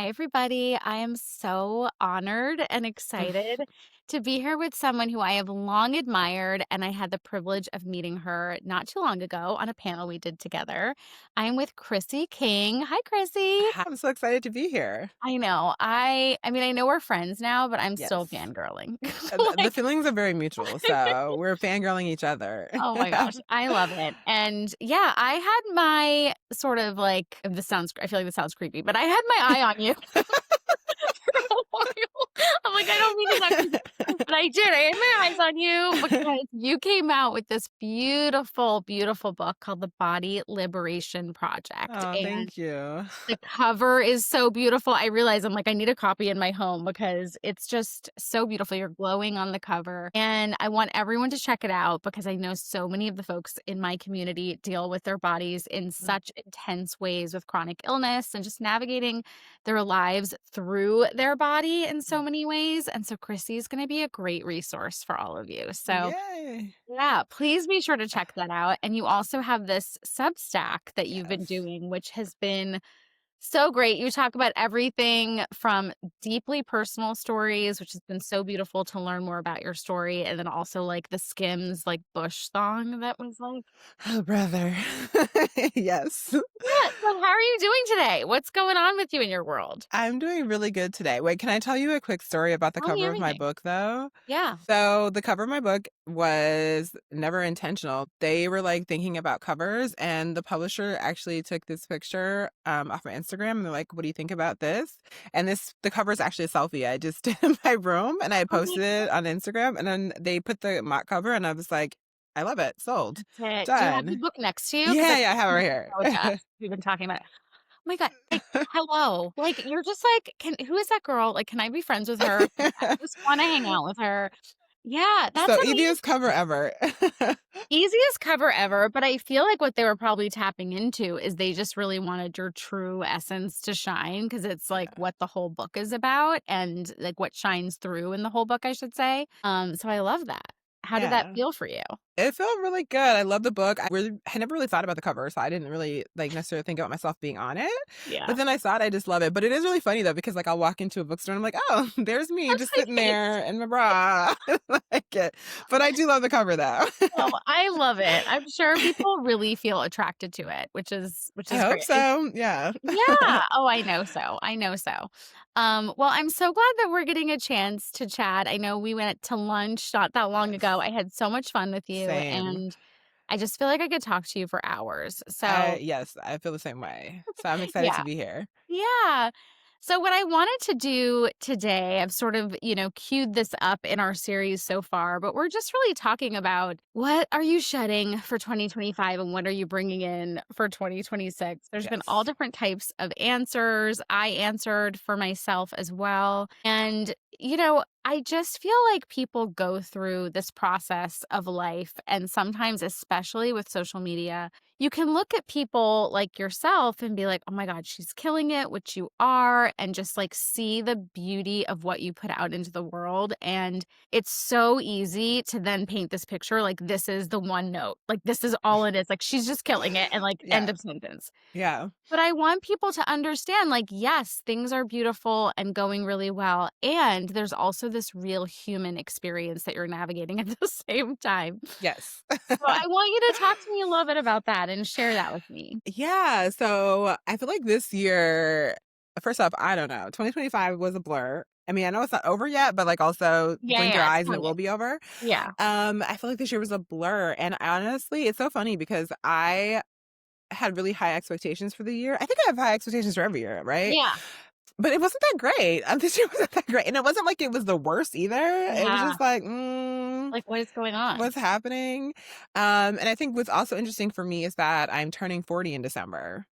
Hi, everybody. I am so honored and excited to be here with someone who I have long admired, and I had the privilege of meeting her not too long ago on a panel we did together. I'm with Chrissy King. Hi, Chrissy. Hi, I'm so excited to be here. I know. I mean, I know we're friends now, but I'm still Yes. fangirling. The Like, feelings are very mutual, so we're fangirling each other. oh my gosh, I love it. And yeah, I had my sort of like, I feel like this sounds creepy, but I had my eye on you for a while. I'm like, I don't mean to sound creepy, but I did. I had my eyes on you because you came out with this beautiful, beautiful book called The Body Liberation Project. Oh, And thank you. the cover is so beautiful. I realize I'm like, I need a copy in my home because it's just so beautiful. You're glowing on the cover. And I want everyone to check it out because I know so many of the folks in my community deal with their bodies in such intense ways with chronic illness and just navigating their lives through their body in so many ways. And so Chrissy is going to be a great resource for all of you. So Yay. yeah, please be sure to check that out. And you also have this Substack that you've been Yes. doing, which has been so great. You talk about everything from deeply personal stories, which has been so beautiful to learn more about your story, and then also like the Skims like Bush song that was like, Oh, brother. Yes. yeah. So how are you doing today? What's going on with you in your world? I'm doing really good today. Wait, can I tell you a quick story about the Tell me cover of my everything. book, though? Yeah. So, the cover of my book was never intentional. They were like thinking about covers, and the publisher actually took this picture off my Instagram. And they're like, "What do you think about this?" And the cover is actually a selfie I just did in my room, and I Oh my posted it on Instagram. And then they put the mock cover, and I was like, "I love it. Sold. God. Do you have the Done." book next to you? Because Yeah, I yeah, I have it right know it's us. here. We've been talking about it. Oh my God. Like, hello. Like, you're just like, who is that girl? Like, can I be friends with her? Like, I just want to hang out with her. Yeah, that's So amazing. easiest cover ever. Easiest cover ever, but I feel like what they were probably tapping into is they just really wanted your true essence to shine because it's like Yeah. what the whole book is about and like what shines through in the whole book, I should say. So I love that. How did that Yeah. feel for you? It felt really good. I love the book. I never really thought about the cover, so I didn't really like necessarily think about myself being on it. Yeah. But then I saw it, I just love it. But it is really funny though, because like I'll walk into a bookstore and I'm like, oh, there's me That's just my sitting face. there in my bra. Like it. But I do love the cover though. Oh, I love it. I'm sure people really feel attracted to it, which I is hope great. so. Yeah. Yeah. Oh, I know so. I know so. Well, I'm so glad that we're getting a chance to chat. I know we went to lunch not that long ago. Yes. I had so much fun with you, Same. and I just feel like I could talk to you for hours. So, Yes, I feel the same way. So I'm excited yeah. to be here. Yeah. So, what I wanted to do today, I've sort of, queued this up in our series so far, but we're just really talking about what are you shedding for 2025 and what are you bringing in for 2026? There's been all Yes. different types of answers. I answered for myself as well. And, I just feel like people go through this process of life. And sometimes, especially with social media, you can look at people like yourself and be like, oh my God, she's killing it, which you are, and just like see the beauty of what you put out into the world. And it's so easy to then paint this picture like this is the one note, like this is all it is. Like she's just killing it, and like end Yeah. of sentence. Yeah. But I want people to understand, like, yes, things are beautiful and going really well. And there's also this real human experience that you're navigating at the same time. Yes. So I want you to talk to me a little bit about that and share that with me. Yeah, so I feel like this year, first off, I don't know, 2025 was a blur. I mean, I know it's not over yet, but like also Yeah, blink your yeah, it's eyes and it coming. will be over. Yeah. I feel like this year was a blur. And honestly, it's so funny because I had really high expectations for the year. I think I have high expectations for every year, right? Yeah. But it wasn't that great. This year wasn't that great. And it wasn't like it was the worst either. It was Yeah. just like, Like, what is going on? what's happening? And I think what's also interesting for me is that I'm turning 40 in December.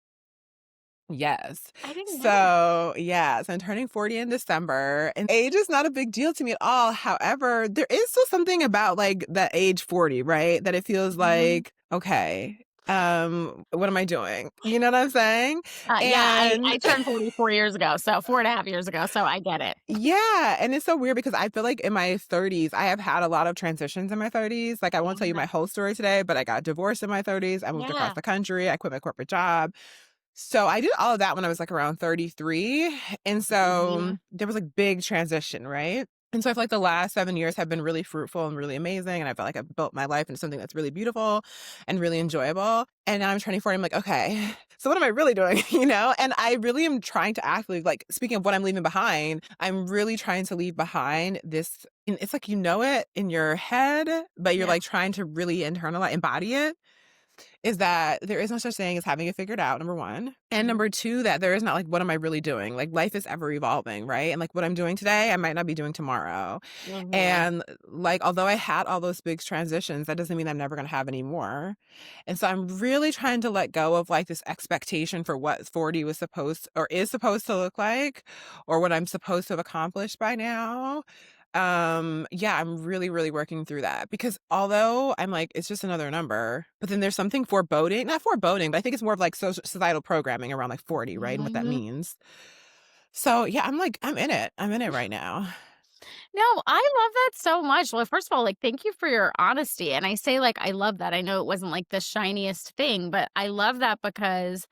Yes. I didn't know that. So, yes, I'm turning 40 in December, and age is not a big deal to me at all. However, there is still something about like that age 40, right? That it feels Mhm. like, okay, what am I doing? You know what I'm saying? Yeah, I And turned 40 4 years ago, so 4.5 years ago, so I get it. yeah, and it's so weird because I feel like in my 30s, I have had a lot of transitions in my 30s. Like I won't tell you Yeah. my whole story today, but I got divorced in my 30s. I moved across Yeah. the country. I quit my corporate job. So I did all of that when I was like around 33. And so Mhm. there was like big transition, right? And so I feel like the last 7 years have been really fruitful and really amazing. And I feel like I've built my life into something that's really beautiful and really enjoyable. And now I'm turning 40. I'm like, okay, so what am I really doing? And I really am trying to actively, like, speaking of what I'm leaving behind, I'm really trying to leave behind this. And it's like, it in your head, but you're Yeah. like trying to really internalize, embody it, is that there is no such thing as having it figured out, number 1. And Mhm. number 2, that there is not like, what am I really doing? Like, life is ever evolving, right? And like, what I'm doing today, I might not be doing tomorrow. Mhm. And like, although I had all those big transitions, that doesn't mean I'm never going to have any more. And so I'm really trying to let go of like this expectation for what 40 was supposed or is supposed to look like, or what I'm supposed to have accomplished by now. Yeah, I'm really, really working through that because although I'm like, it's just another number, but then there's something foreboding, not foreboding, but I think it's more of like societal programming around like 40, right? And what that Mhm. means. So yeah, I'm like, I'm in it. I'm in it right now. No, I love that so much. Well, first of all, like, thank you for your honesty. And I say, like, I love that. I know it wasn't like the shiniest thing, but I love that because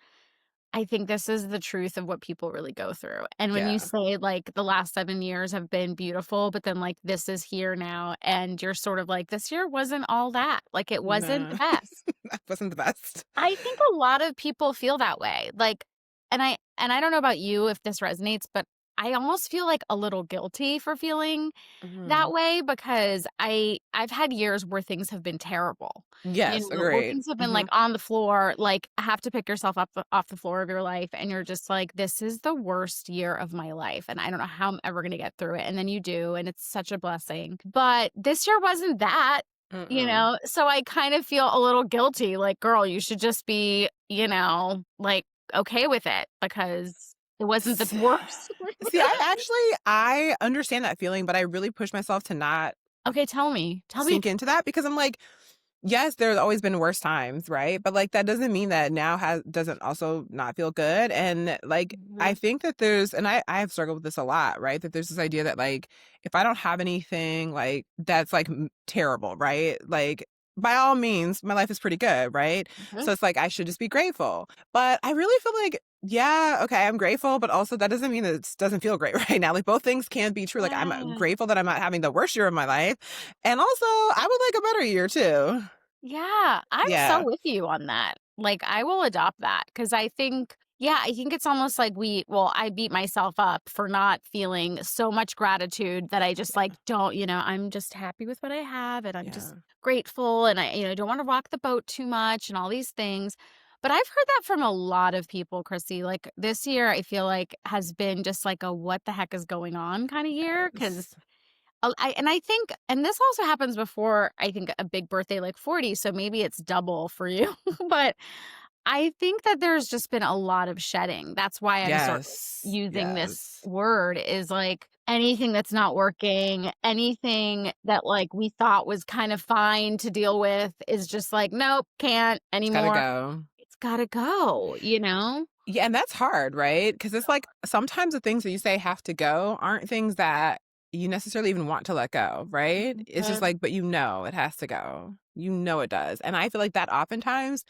I think this is the truth of what people really go through. And when you Yeah. say, like, the last 7 years have been beautiful, but then, like, this is here now, and you're sort of like, this year wasn't all that. Like, it wasn't the No, best. that wasn't the best. I think a lot of people feel that way, like and I don't know about you if this resonates, but I almost feel, like, a little guilty for feeling that Mhm. way because I've had years where things have been terrible, Yes, where agreed. things have been, like, Mhm. on the floor, like, have to pick yourself up off the floor of your life, and you're just like, "This is the worst year of my life, and I don't know how I'm ever gonna get through it," and then you do, and it's such a blessing, but this year wasn't that, Mm-mm. so I kind of feel a little guilty, like, "Girl, you should just be, like, okay with it because it wasn't the S worst." See, I understand that feeling, but I really push myself to not Okay, tell me. Tell me. sink into that because I'm like, yes, there's always been worse times, right? But like that doesn't mean that now has doesn't also not feel good. And like I Mhm. think that I have struggled with this a lot, right? That there's this idea that like if I don't have anything like that's like terrible, right? Like by all means, my life is pretty good, right? Mhm. So it's like I should just be grateful. But I really feel like yeah, okay, I'm grateful, but also that doesn't mean that it doesn't feel great right now. Like both things can be true. Like I'm Yeah. grateful that I'm not having the worst year of my life, and also I would like a better year too. Yeah, I'm so Yeah. with you on that. Like, I will adopt that because I think it's almost like I beat myself up for not feeling so much gratitude that I just like Yeah. don't, I'm just happy with what I have and I'm just Yeah. grateful and I don't want to rock the boat too much and all these things. But I've heard that from a lot of people, Chrissy. Like this year, I feel like has been just like a what the heck is going on kind of year because Yes. I think and this also happens before, I think, a big birthday like 40, so maybe it's double for you, but I think that there's just been a lot of shedding. That's why I'm sort of Yes. using this Yes. word is, like, anything that's not working, anything that, like, we thought was kind of fine to deal with is just like, "Nope, can't It's gotta anymore." go. It's gotta go, you know? Yeah, and that's hard, right? Because it's like sometimes the things that you say have to go aren't things that you necessarily even want to let go, right? It's just Mhm. like, but it has to go. You know it does. And I feel like that oftentimes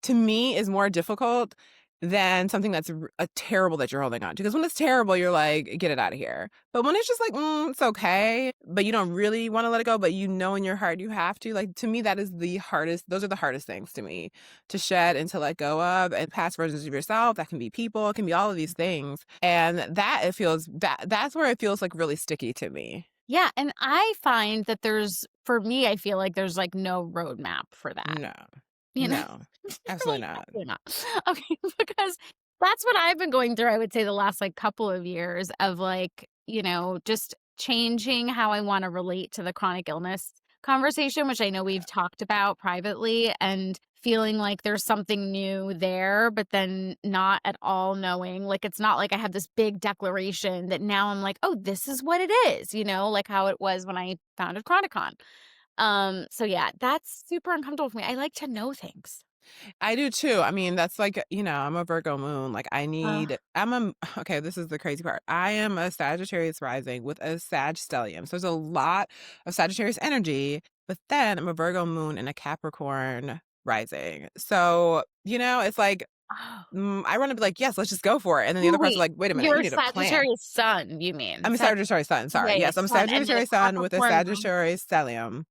to me is more difficult than something that's terrible that you're holding on to. Because when it's terrible, you're like, get it out of here. But when it's just like, it's okay, but you don't really want to let it go, but you know in your heart you have to. Like to me, that is the hardest. Those are the hardest things to me to shed and to let go of. And past versions of yourself. That can be people. It can be all of these things. And that it feels that's where it feels like really sticky to me. Yeah, and I find that for me, I feel like there's, like, no roadmap for that. No, You know? no, absolutely Like, not. absolutely not. Okay, because that's what I've been going through, I would say, the last, like, couple of years of, like, just changing how I wanna relate to the chronic illness conversation, which I know we've talked about privately, and feeling like there's something new there, but then not at all knowing like, it's not like I have this big declaration that now I'm like, "Oh, this is what it is," like how it was when I founded Chronicon. So yeah, that's super uncomfortable for me. I like to know things. I do too. I mean, that's like, I'm a Virgo moon. Like Uh, okay, this is the crazy part. I am a Sagittarius rising with a Sag stellium. So there's a lot of Sagittarius energy, but then I'm a Virgo moon and a Capricorn rising. So, it's like Oh. I wanna be like, "Yes, let's just go for it." And then the other person's Wait, like, "Wait a minute, you you're a need a plan." Sagittarius sun, you mean? I'm a Sagittarius sun, Yeah, sorry. yeah, Yes, I'm a sun, and then a Sagittarius sun with a Capricorn moon. Sagittarius stellium,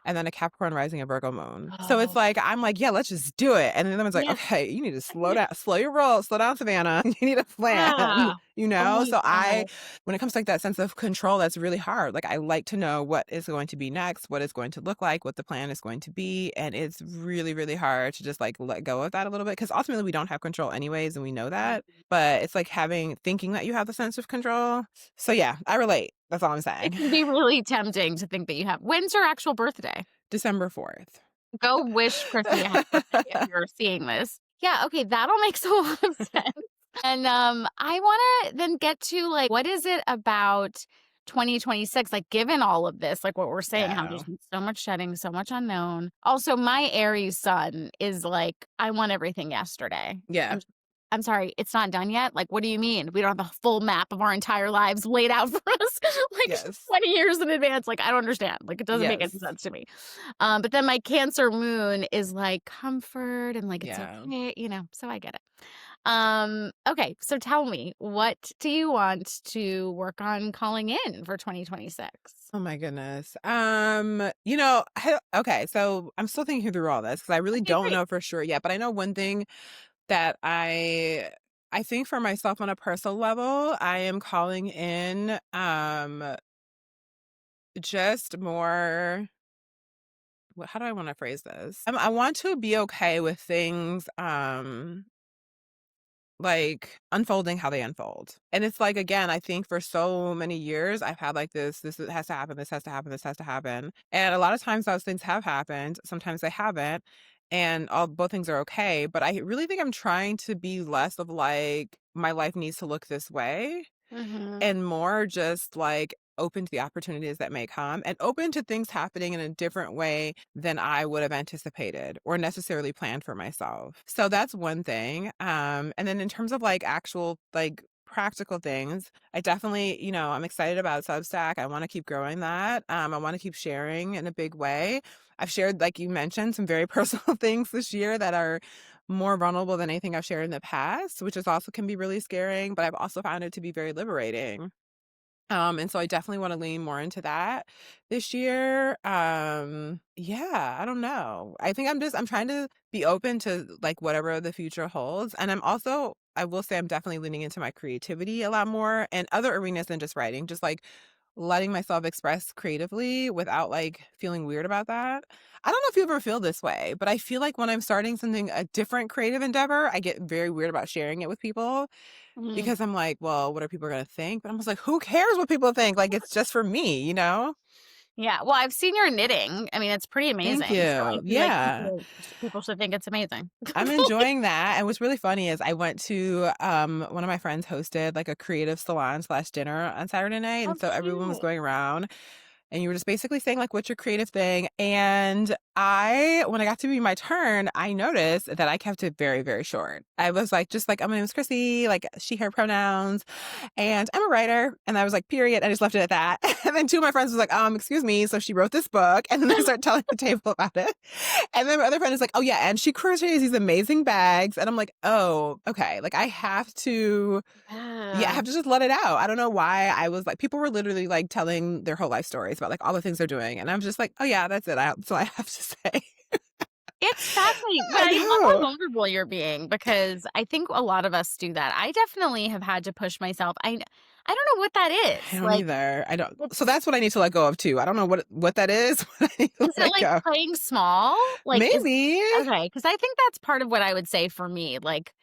and then a Capricorn rising and Virgo moon. So it's Oh, like, I'm like, "Yeah, let's just do it." And then the other one's like, yeah, "Okay, you need to slow down, slow your roll, slow down, Savannah. You need a plan." yeah. You Oh know? my So god. when it comes to like that sense of control, that's really hard. Like I like to know what is going to be next, what it's going to look like, what the plan is going to be, and it's really, really hard to just like let go of that a little bit because ultimately we don't have control anyways, and we know that. But it's like thinking that you have the sense of control. So yeah, I relate. That's all I'm It saying. can be really tempting to think that you have when's your actual birthday? December 4th. Go wish Chrissy a happy birthday if you're seeing this. Yeah, okay, that all makes a lot of sense. And, I wanna then get to, like, what is it about 2026, like, given all of this, like, what we're saying, how Yeah. there's been so much shedding, so much unknown. Also, my Aries sun is like, I want everything yesterday. Yeah. I'm I'm sorry, it's not done yet? Like, what do you mean? We don't have the full map of our entire lives laid out for us, like, Yes. 20 years in advance, like, I don't understand, like, it doesn't make any Yes. sense to me. But then my Cancer moon is like comfort and like it's Yeah. okay, so I get it. Okay, so tell me, what do you want to work on calling in for 2026? Oh my goodness. Okay, so I'm still thinking through all this because I really Okay, don't great. know for sure yet, but I know one thing that I think for myself on a personal level, I am calling in just more how do I want to phrase this? I want to be okay with things like unfolding how they unfold. And it's like again, I think for so many years I've had like this has to happen, this has to happen, this has to happen. And a lot of times those things have happened, sometimes they haven't. And all both things are okay. But I really think I'm trying to be less of like my life needs to look this way Mhm. and more just like open to the opportunities that may come and open to things happening in a different way than I would have anticipated or necessarily planned for myself. So that's one thing. And then in terms of like actual like practical things, I definitely, I'm excited about Substack. I want to keep growing that. I want to keep sharing in a big way. I've shared, like you mentioned, some very personal things this year that are more vulnerable than anything I've shared in the past, which is also can be really scaring, but I've also found it to be very liberating. And so I definitely want to lean more into that this year. Yeah, I don't know. I think I'm trying to be open to like whatever the future holds. And I will say I'm definitely leaning into my creativity a lot more and other arenas than just writing, just like letting myself express creatively without like feeling weird about that. I don't know if you ever feel this way, but I feel like when I'm starting a different creative endeavor, I get very weird about sharing it with people Mhm. because I'm like, "Well, what are people gonna think?" But I'm just like, "Who cares what people think? Like, it's just for me, you know?" Yeah, well, I've seen your knitting. I mean, it's pretty Thank amazing. So I you. feel like Yeah. people should think it's amazing. I'm enjoying that, and what's really funny is I went to, one of my friends hosted, like, a creative salon/dinner on Saturday night, Oh, and so everyone was cute. going around, and you were just basically saying, like, "What's your creative thing?" And when I got to be my turn, I noticed that I kept it very, very short. I was like, just like, "Oh, my name is Chrissy," like, she, her pronouns. And I'm a writer. And I was like, period. I just left it at that. And then two of my friends was like, excuse me. So she wrote this book. And then they start telling the table about it. And then my other friend is like, oh yeah, and she crochets these amazing bags. And I'm like, oh, okay. Like I have to, yeah, I Yeah. have to just let it out. I don't know why I was like, people were literally like telling their whole life stories about like all the things they're doing. And I'm just like, oh yeah, that's it. So I have to say, It's fascinating, but I I love how know. vulnerable you're being because I think a lot of us do that. I definitely have had to push myself. I don't know what that I is. don't Like, either. I don't. So it's that's what I need to let go of too. I don't know what that is, but I need to is it let like go. playing small? Like, is Maybe. okay? Because I think that's part of what I would say for me. Like,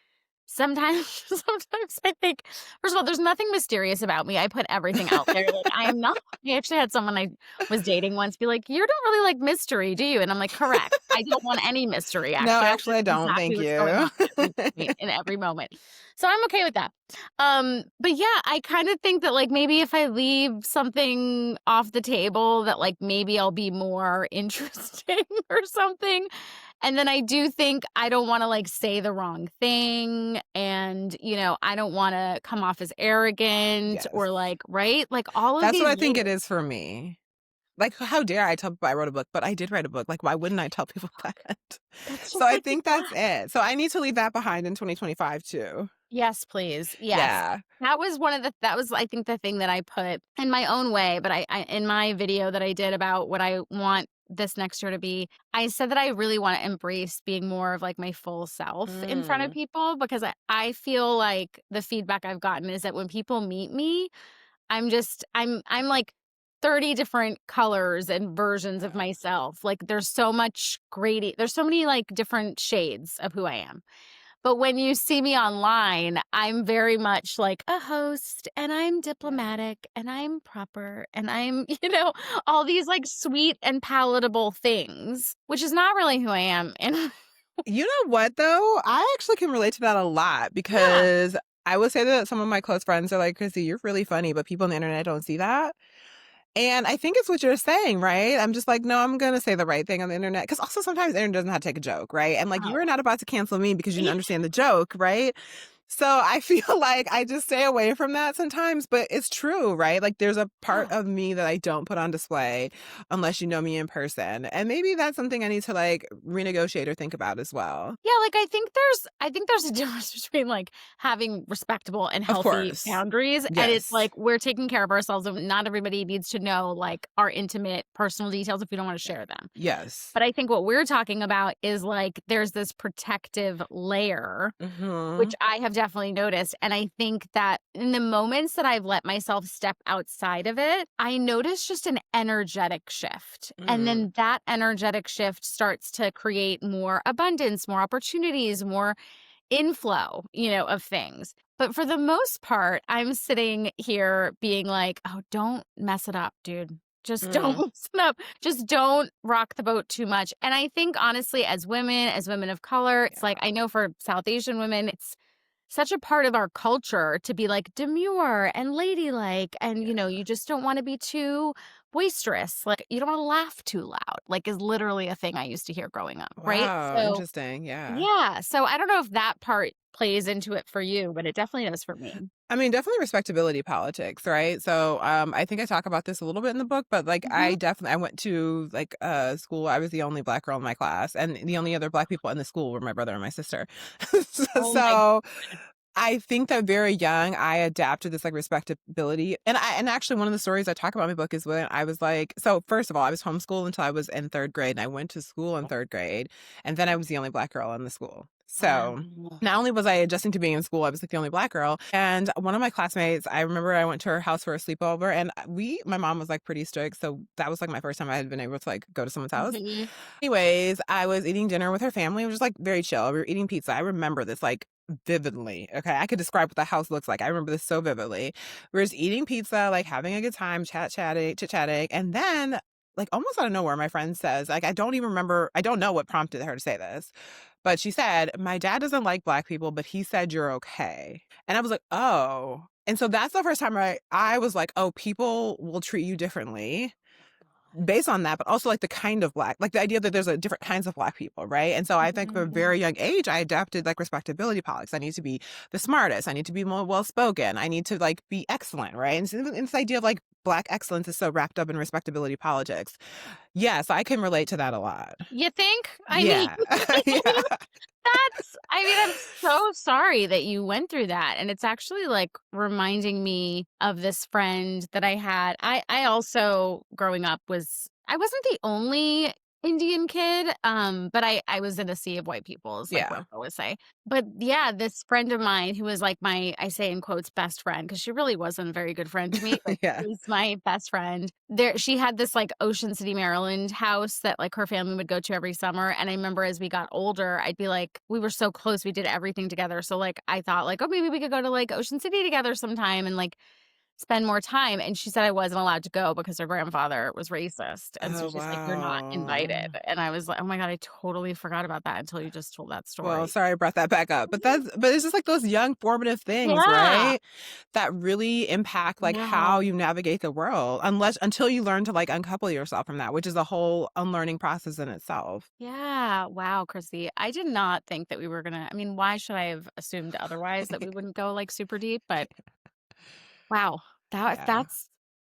sometimes sometimes I think first of all, there's nothing mysterious about me. I put everything out there. Like, I am not I actually had someone I was dating once be like, "You don't really like mystery, do you?" And I'm like, "Correct. I don't want any mystery, No, actually. I want to actually, I know don't. exactly Thank what's going on you. at every point in every moment." So I'm okay with that. But yeah, I kind of think that, like, maybe if I leave something off the table that, like, maybe I'll be more interesting or something. And then I do think I don't wanna, like, say the wrong thing, and, I don't wanna come off as arrogant Yes. or, like right? Like, all of That's what these I think it layers. is for me. like, how dare I tell people I wrote a book, but I did write a book. Like, why wouldn't I tell people that? That's So just I like, think yeah. that's it. So I need to leave that behind in 2025 too. Yes, please. Yes. Yeah. That was one of the that was, I think, the thing that I put in my own way, but I in my video that I did about what I want this next year to be, I said that I really wanna embrace being more of, like, my full self in front of Mm, people because I feel like the feedback I've gotten is that when people meet me, I'm like 30 different colors and versions of yeah. myself. Like, there's so many, like, different shades of who I am. But when you see me online, I'm very much like a host, and I'm Yeah. diplomatic, and I'm proper, and I'm, all these, like, sweet and palatable things, which is not really who I am, and You know what though? I actually can relate to that a lot yeah. because I would say that some of my close friends are like, Chrissy, you're really funny, but people on the internet don't see that. And I think it's what you're saying, right? I'm just like, no, I'm gonna say the right thing on the internet. Because also sometimes the internet doesn't know how to take a joke, right? And like you Oh. are not about to cancel me because you didn't understand the joke, right? So I feel like I just stay away from that sometimes, but it's true, right? Like there's a part Yeah. of me that I don't put on display unless you know me in person. And maybe that's something I need to like renegotiate or think about as well. Yeah, like, I think there's a difference between, like, having respectable and Of healthy course. boundaries, and it's Yes. like we're taking care of ourselves, and not everybody needs to know, like, our intimate personal details if we don't wanna Yeah. share them. Yes. But I think what we're talking about is, like, there's this protective layer, which Mhm. I have definitely noticed, and I think that in the moments that I've let myself step outside of it, I notice just an energetic shift, and Mm. then that energetic shift starts to create more abundance, more opportunities, more inflow, of things. But for the most part, I'm sitting here being like, "Oh, don't mess it up, dude. Just don't Mm. mess it up. Just don't rock the boat too much." And I think honestly, as women of color, it's like Yeah. I know for South Asian women, it's such a part of our culture to be like demure and ladylike. And, Yeah. you just don't want to be too boisterous. Like, you don't want to laugh too loud, like, is literally a thing I used to hear growing up. Right. Wow, So, interesting. Yeah. yeah. So I don't know if that part plays into it for you, but it definitely does for me. I mean, definitely respectability politics, right? So, I think I talk about this a little bit in the book, but like Mhm. I went to like school. I was the only black girl in my class, and the only other black people in the school were my brother and my sister. so, Oh my so god. I think that very young, I adapted this like respectability. And actually one of the stories I talk about in my book is when I was like, so first of all, I was homeschooled until I was in third grade and I went to school in third grade. And then I was the only black girl in the school. So Wow. not only was I adjusting to being in school, I was like the only black girl. And one of my classmates, I remember I went to her house for a sleepover and my mom was like pretty strict. So that was like my first time I had been able to like go to someone's house. Mhm. Anyways, I was eating dinner with her family. It was just like very chill. We were eating pizza. I remember this like vividly. Okay. I could describe what the house looks like. I remember this so vividly. We were just eating pizza, like having a good time, chit chatting. And then, like almost out of nowhere, my friend says, like, I don't even remember, I don't know what prompted her to say this, but she said, my dad doesn't like black people, but he said you're okay. And I was like, oh. And so that's the first time I was like, oh, people will treat you differently based on that, but also like the kind of black, like the idea that there's a different kinds of black people, right? And so I think from a very Mhm. young age, I adapted like respectability politics. I need to be the smartest. I need to be more well spoken. I need to like be excellent, right? And this idea of like black excellence is so wrapped up in respectability politics. Yes, I can relate to that a lot. You think? I mean, Yeah, yeah, I'm so sorry that you went through that, and it's actually, like, reminding me of this friend that I had. I also, growing up, I wasn't the only Indian kid, but I was in a sea of white people is, like, what yeah, I always say. But, yeah, this friend of mine who was, like, my I say in quotes, "best friend" because she really wasn't a very good friend to me, but yeah. she was my best friend. She had this, like, Ocean City, Maryland house that, like, her family would go to every summer, and I remember as we got older, I'd be like we were so close, we did everything together, so, like, I thought, like, "Oh, maybe we could go to, like, Ocean City together sometime and, like, spend more time," and she said I wasn't allowed to go because her grandfather was racist, and so Oh she's like, "You're not invited," wow. and I was like, "Oh my god, I totally forgot about that until you just told that Well, story." sorry I brought that back up, but it's just like those young formative things, Yeah. right? That really impact like Yeah. how you navigate the world until you learn to like uncouple yourself from that, which is a whole unlearning process in itself. Yeah. Wow, Chrissy. I did not think that we were gonna I mean, why should I have assumed otherwise that we wouldn't go, like, super deep, but wow, Yeah. that's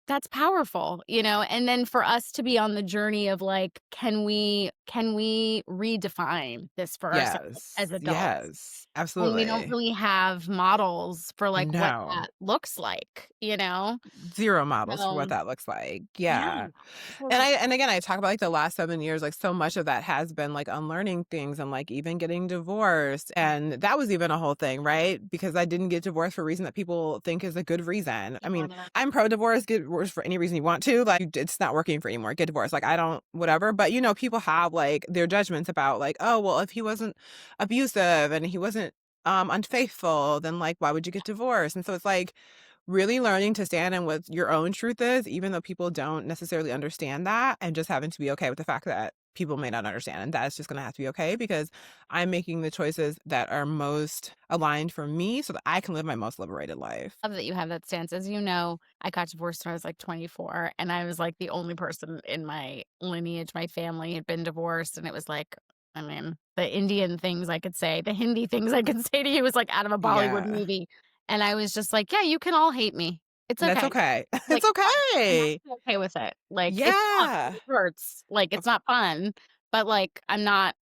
That's powerful, and then for us to be on the journey of, like, can we redefine this for ourselves Yes, as adults? yes, And we don't absolutely. really have models for, like, what No. that looks like, you know? 0 models for what So that looks like, yeah. yeah. So And it's I like and again, I talk about, like, the last 7 years, like, so much of that has been, like, unlearning things and, like, even getting divorced, and that was even a whole thing, right? Because I didn't get divorced for a reason that people think is a good reason. I mean, yeah, I'm pro-divorce, get divorced for any reason you want to, like, it's not working for you anymore, get divorced, like, I don't whatever, but, people have, like, their judgments about, like, "Oh, well, if he wasn't abusive and he wasn't, unfaithful, then, like, why would you get divorced?" And so it's like, really learning to stand in what your own truth is, even though people don't necessarily understand that, and just having to be okay with the fact that people may not understand, and that's just gonna have to be okay because I'm making the choices that are most aligned for me so that I can live my most liberated life. love that you have that stance. As you know, I got divorced when I was, like, 24, and I was, like, the only person in my lineage. My family had been divorced, and it was like, I mean, the Indian things I could say, the Hindi things I could say to you was, like, out of a Bollywood Yeah, movie, and I was just like, "Yeah, you can all hate me. It's and that's okay. okay. Like, It's it's fine. I'm okay. actually okay with it. Like, it sucks, Yeah. it hurts, like, it's Of not fun, but, like, I'm not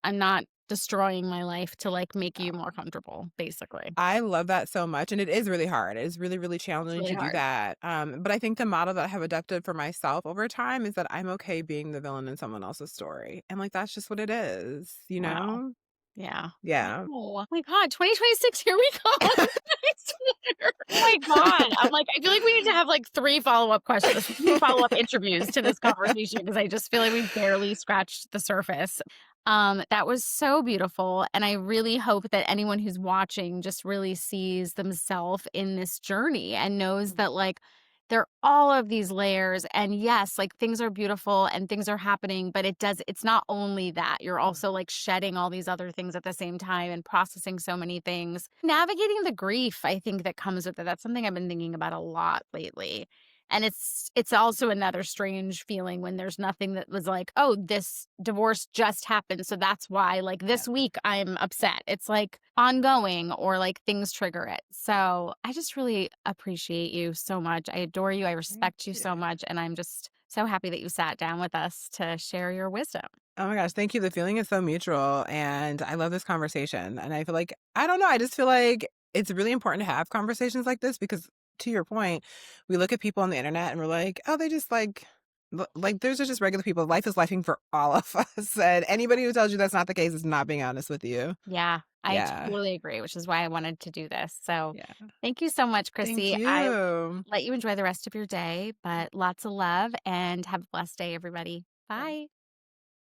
destroying my life to, like, make you more comfortable," basically. I love that so much, and it is really hard. It is really, really It's challenging really to do hard. that, but I think the model that I have adapted for myself over time is that I'm okay being the villain in someone else's story, and, like, that's just what it is, you Wow. know? Yeah. Wow. Yeah. Oh my god, 2026, here we come. I swear. Oh my god. I'm like, I feel like we need to have, like, 3 follow-up questions, 3 follow-up interviews to this conversation because I just feel like we barely scratched the surface. That was so beautiful, and I really hope that anyone who's watching just really sees themselves in this journey and knows that, like, there are all of these layers, and yes, like, things are beautiful and things are happening, but it's not only that. You're also, like, shedding all these other things at the same time and processing so many things. Navigating the grief, I think, that comes with it, that's something I've been thinking about a lot lately, and it's also another strange feeling when there's nothing that was like, "Oh, this divorce just happened, so that's why, like, Yeah. this week I'm upset." It's, like, ongoing or, like, things trigger it. So, I just really appreciate you so much. I adore you, I Thank respect you you. so much, and I'm just so happy that you sat down with us to share your wisdom. Oh my gosh, thank you. The feeling is so mutual, and I love this conversation, and I feel like I don't know, I just feel like it's really important to have conversations like this because, to your point, we look at people on the internet and we're like, "Oh, they just like, those are just regular people. Life is lifing for all of us," and anybody who tells you that's not the case is not being honest with you. Yeah, I Yeah. totally agree, which is why I wanted to do this. So, Yeah. thank you so much, Thank Chrissy. I you. let you enjoy the rest of your day, but lots of love and have a blessed day, everybody. Bye.